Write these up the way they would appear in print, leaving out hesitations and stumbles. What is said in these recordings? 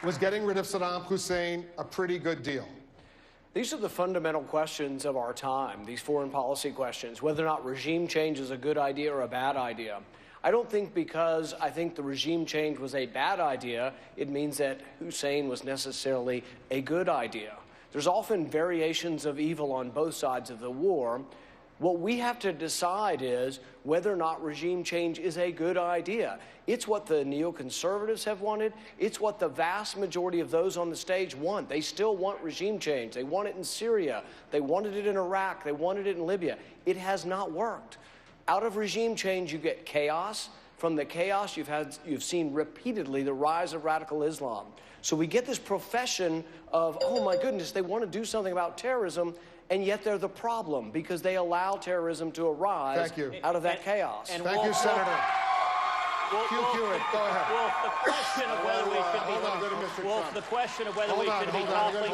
Was getting rid of Saddam Hussein a pretty good deal? These are the fundamental questions of our time, these foreign policy questions, whether or not regime change is a good idea or a bad idea. I don't think because I think the regime change was a bad idea, it means that Hussein was necessarily a good idea. There's often variations of evil on both sides of the war. What we have to decide is whether or not regime change is a good idea. It's what the neoconservatives have wanted. It's what the vast majority of those on the stage want. They still want regime change. They want it in Syria. They wanted it in Iraq. They wanted it in Libya. It has not worked. Out of regime change, you get chaos. From the chaos, you've seen repeatedly the rise of radical Islam. So we get this profession of, oh my goodness, they want to do something about terrorism, and yet they're the problem because they allow terrorism to arise out of that chaos. Thank you, Senator. Hugh Hewitt, go ahead. Wolf, the question of whether we should be Wolf, the question of whether we should be toppling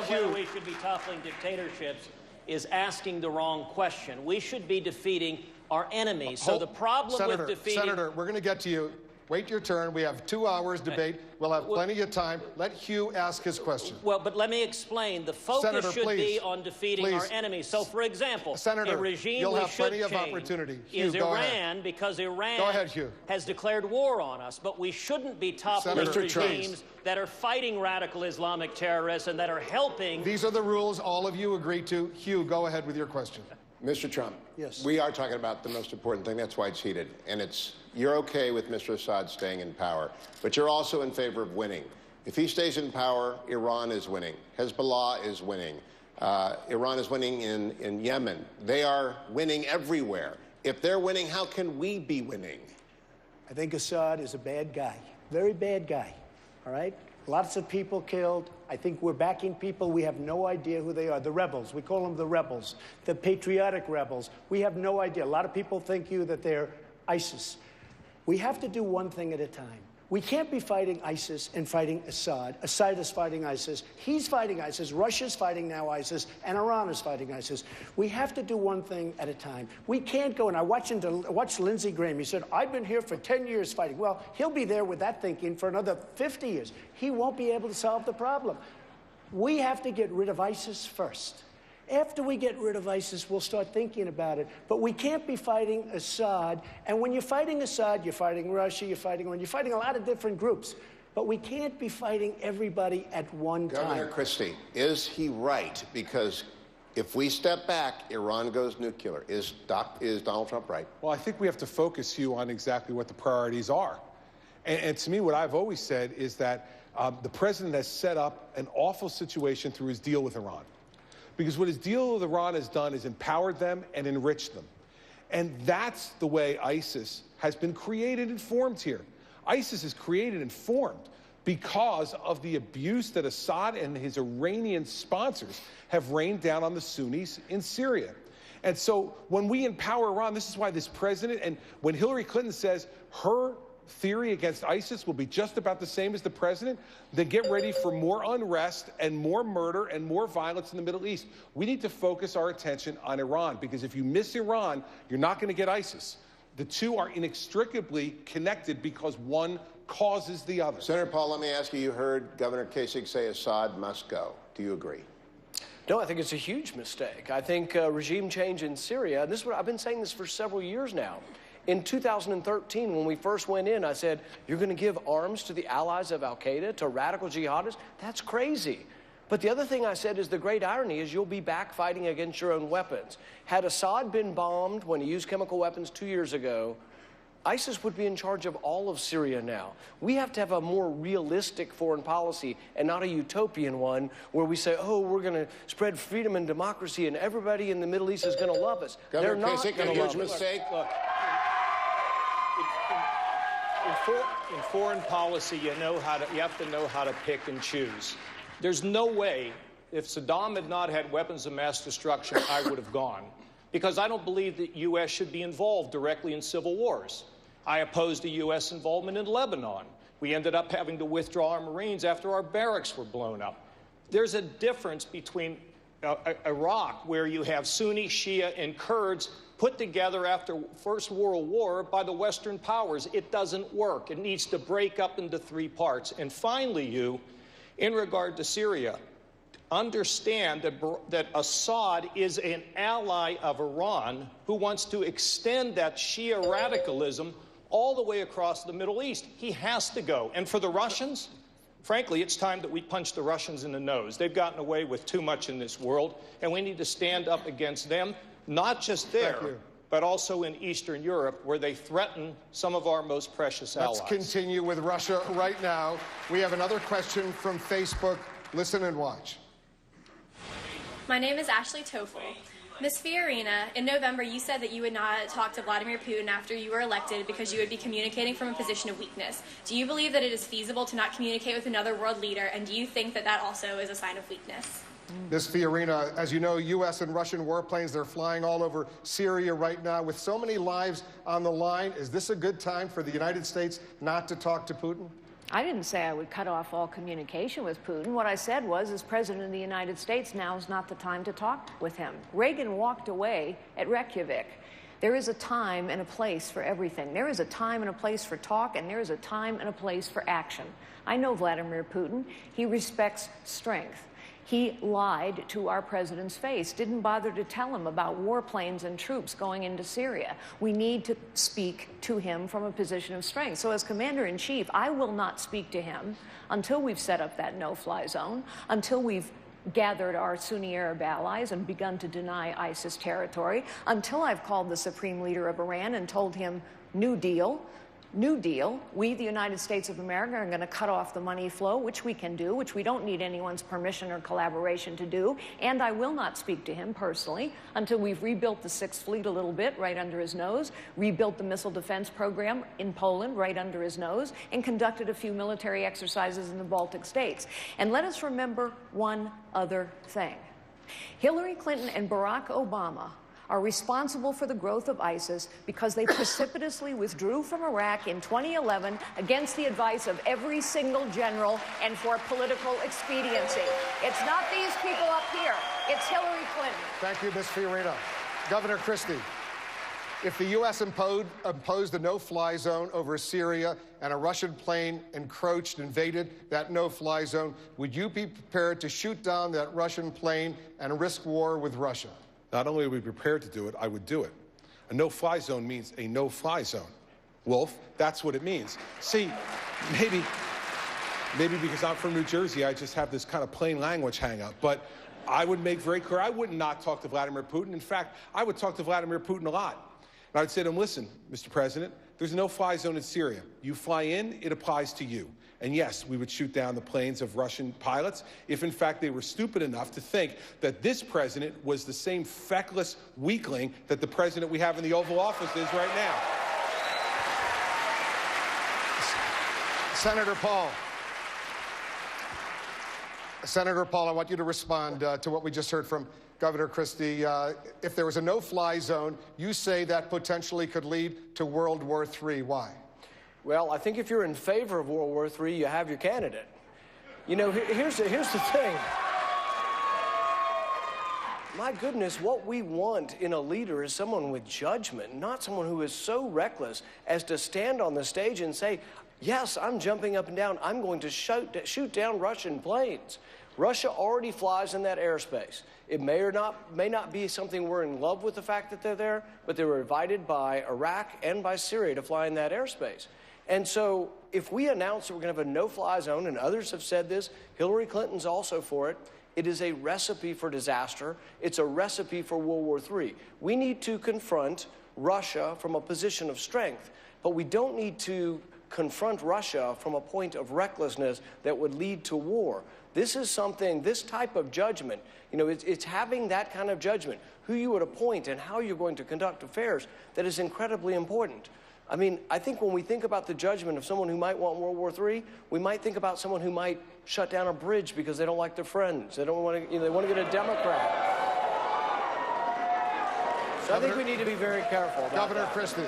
whether we should be toppling dictatorships is asking the wrong question. We should be defeating our enemies. So the problem with defeating Senator, we're going to get to you. Wait your turn. We have 2 hours debate. We'll have plenty of time. Let Hugh ask his question. Well, but let me explain. The focus Senator, should please, be on defeating our enemies. So, for example, Senator, a regime you'll we have should plenty of change opportunity. Hugh, is go Iran, ahead. because Iran Go ahead, Hugh. has declared war on us. But we shouldn't be toppling regimes that are fighting radical Islamic terrorists and that are helping. These are the rules all of you agree to. Hugh, go ahead with your question. Mr. Trump, yes. We are talking about the most important thing. That's why it's heated. And it's, you're okay with Mr. Assad staying in power, but you're also in favor of winning. If he stays in power, Iran is winning. Hezbollah is winning. Iran is winning in Yemen. They are winning everywhere. If they're winning, how can we be winning? I think Assad is a bad guy, very bad guy, all right? Lots of people killed. I think we're backing people. We have no idea who they are. The rebels. We call them the rebels. The patriotic rebels. We have no idea. A lot of people think that they're ISIS. We have to do one thing at a time. We can't be fighting ISIS and fighting Assad. Assad is fighting ISIS. He's fighting ISIS. Russia's fighting now ISIS. And Iran is fighting ISIS. We have to do one thing at a time. We can't go, and I watched Lindsey Graham. He said, I've been here for 10 years fighting. Well, he'll be there with that thinking for another 50 years. He won't be able to solve the problem. We have to get rid of ISIS first. After we get rid of ISIS, we'll start thinking about it. But we can't be fighting Assad. And when you're fighting Assad, you're fighting Russia, you're fighting Iran, you're fighting a lot of different groups. But we can't be fighting everybody at one time. Governor Christie, is he right? Because if we step back, Iran goes nuclear. Is Donald Trump right? Well, I think we have to focus, Hugh, on exactly what the priorities are. And to me, what I've always said is that the president has set up an awful situation through his deal with Iran. Because what his deal with Iran has done is empowered them and enriched them. And that's the way ISIS has been created and formed here. ISIS is created and formed because of the abuse that Assad and his Iranian sponsors have rained down on the Sunnis in Syria. And so when we empower Iran, this is why this president, and when Hillary Clinton says her theory against ISIS will be just about the same as the president, then get ready for more unrest and more murder and more violence in the Middle East. We need to focus our attention on Iran, because if you miss Iran, you're not going to get ISIS. The two are inextricably connected because one causes the other. Senator Paul, let me ask you, you heard Governor Kasich say Assad must go. Do you agree? No, I think it's a huge mistake. I think regime change in Syria, and this is what I've been saying this for several years now. In 2013, when we first went in, I said, you're going to give arms to the allies of al-Qaeda, to radical jihadists? That's crazy. But the other thing I said is the great irony is you'll be back fighting against your own weapons. Had Assad been bombed when he used chemical weapons 2 years ago, ISIS would be in charge of all of Syria now. We have to have a more realistic foreign policy and not a utopian one where we say, oh, we're going to spread freedom and democracy and everybody in the Middle East is going to love us. Governor They're not Kasich, going to love us. mistake. Look, in foreign policy, you have to know how to pick and choose. There's no way, if Saddam had not had weapons of mass destruction, I would have gone. Because I don't believe that U.S. should be involved directly in civil wars. I opposed the U.S. involvement in Lebanon. We ended up having to withdraw our Marines after our barracks were blown up. There's a difference between Iraq, where you have Sunni, Shia, and Kurds put together after First World War by the Western powers. It doesn't work. It needs to break up into 3 parts. And finally, in regard to Syria, understand that Assad is an ally of Iran who wants to extend that Shia radicalism all the way across the Middle East. He has to go. And for the Russians, frankly, it's time that we punch the Russians in the nose. They've gotten away with too much in this world, and we need to stand up against them, not just there, but also in Eastern Europe, where they threaten some of our most precious allies. Let's continue with Russia right now. We have another question from Facebook. Listen and watch. My name is Ashley Toffel. Ms. Fiorina, in November you said that you would not talk to Vladimir Putin after you were elected because you would be communicating from a position of weakness. Do you believe that it is feasible to not communicate with another world leader, and do you think that that also is a sign of weakness? Ms. Fiorina, as you know, U.S. and Russian warplanes, they're flying all over Syria right now. With so many lives on the line, is this a good time for the United States not to talk to Putin? I didn't say I would cut off all communication with Putin. What I said was, as President of the United States, now is not the time to talk with him. Reagan walked away at Reykjavik. There is a time and a place for everything. There is a time and a place for talk, and there is a time and a place for action. I know Vladimir Putin. He respects strength. He lied to our president's face, didn't bother to tell him about warplanes and troops going into Syria. We need to speak to him from a position of strength. So as commander-in-chief, I will not speak to him until we've set up that no-fly zone, until we've gathered our Sunni Arab allies and begun to deny ISIS territory, until I've called the supreme leader of Iran and told him, New Deal. New Deal. We, the United States of America, are going to cut off the money flow, which we can do, which we don't need anyone's permission or collaboration to do. And I will not speak to him personally until we've rebuilt the Sixth Fleet a little bit right under his nose, rebuilt the missile defense program in Poland right under his nose, and conducted a few military exercises in the Baltic states. And let us remember one other thing. Hillary Clinton and Barack Obama are responsible for the growth of ISIS because they precipitously withdrew from Iraq in 2011 against the advice of every single general and for political expediency. It's not these people up here. It's Hillary Clinton. Thank you, Ms. Fiorina. Governor Christie, if the U.S. imposed a no-fly zone over Syria and a Russian plane invaded that no-fly zone, would you be prepared to shoot down that Russian plane and risk war with Russia? Not only are we prepared to do it, I would do it. A no-fly zone means a no-fly zone. Wolf, that's what it means. See, maybe because I'm from New Jersey, I just have this kind of plain language hang-up. But I would make very clear, I would not talk to Vladimir Putin. In fact, I would talk to Vladimir Putin a lot. And I'd say to him, listen, Mr. President, there's a no-fly zone in Syria. You fly in, it applies to you. And yes, we would shoot down the planes of Russian pilots if, in fact, they were stupid enough to think that this president was the same feckless weakling that the president we have in the Oval Office is right now. Senator Paul. Senator Paul, I want you to respond to what we just heard from Governor Christie. If there was a no-fly zone, you say that potentially could lead to World War III. Why? Well, I think if you're in favor of World War III, you have your candidate. You know, here's the thing. My goodness, what we want in a leader is someone with judgment, not someone who is so reckless as to stand on the stage and say, yes, I'm jumping up and down. I'm going to shoot down Russian planes. Russia already flies in that airspace. It may not be something we're in love with the fact that they're there, but they were invited by Iraq and by Syria to fly in that airspace. And so if we announce that we're going to have a no-fly zone, and others have said this, Hillary Clinton's also for it, it is a recipe for disaster. It's a recipe for World War III. We need to confront Russia from a position of strength, but we don't need to confront Russia from a point of recklessness that would lead to war. This is something, this type of judgment, you know, it's having that kind of judgment, who you would appoint and how you're going to conduct affairs, that is incredibly important. I mean, I think when we think about the judgment of someone who might want World War III, we might think about someone who might shut down a bridge because they don't like their friends. They don't want to, they want to get a Democrat. So I think we need to be very careful about Governor that. Christie.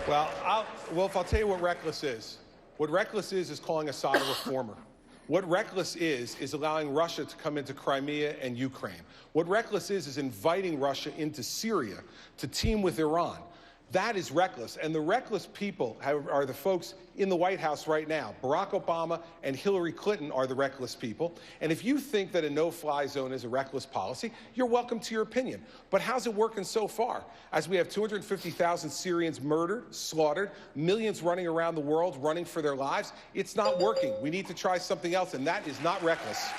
Well, Wolf, I'll tell you what reckless is. What reckless is calling Assad a reformer. What reckless is allowing Russia to come into Crimea and Ukraine. What reckless is inviting Russia into Syria to team with Iran. That is reckless. And the reckless people are the folks in the White House right now. Barack Obama and Hillary Clinton are the reckless people. And if you think that a no-fly zone is a reckless policy, you're welcome to your opinion. But how's it working so far? As we have 250,000 Syrians murdered, slaughtered, millions running around the world, running for their lives, it's not working. We need to try something else, and that is not reckless.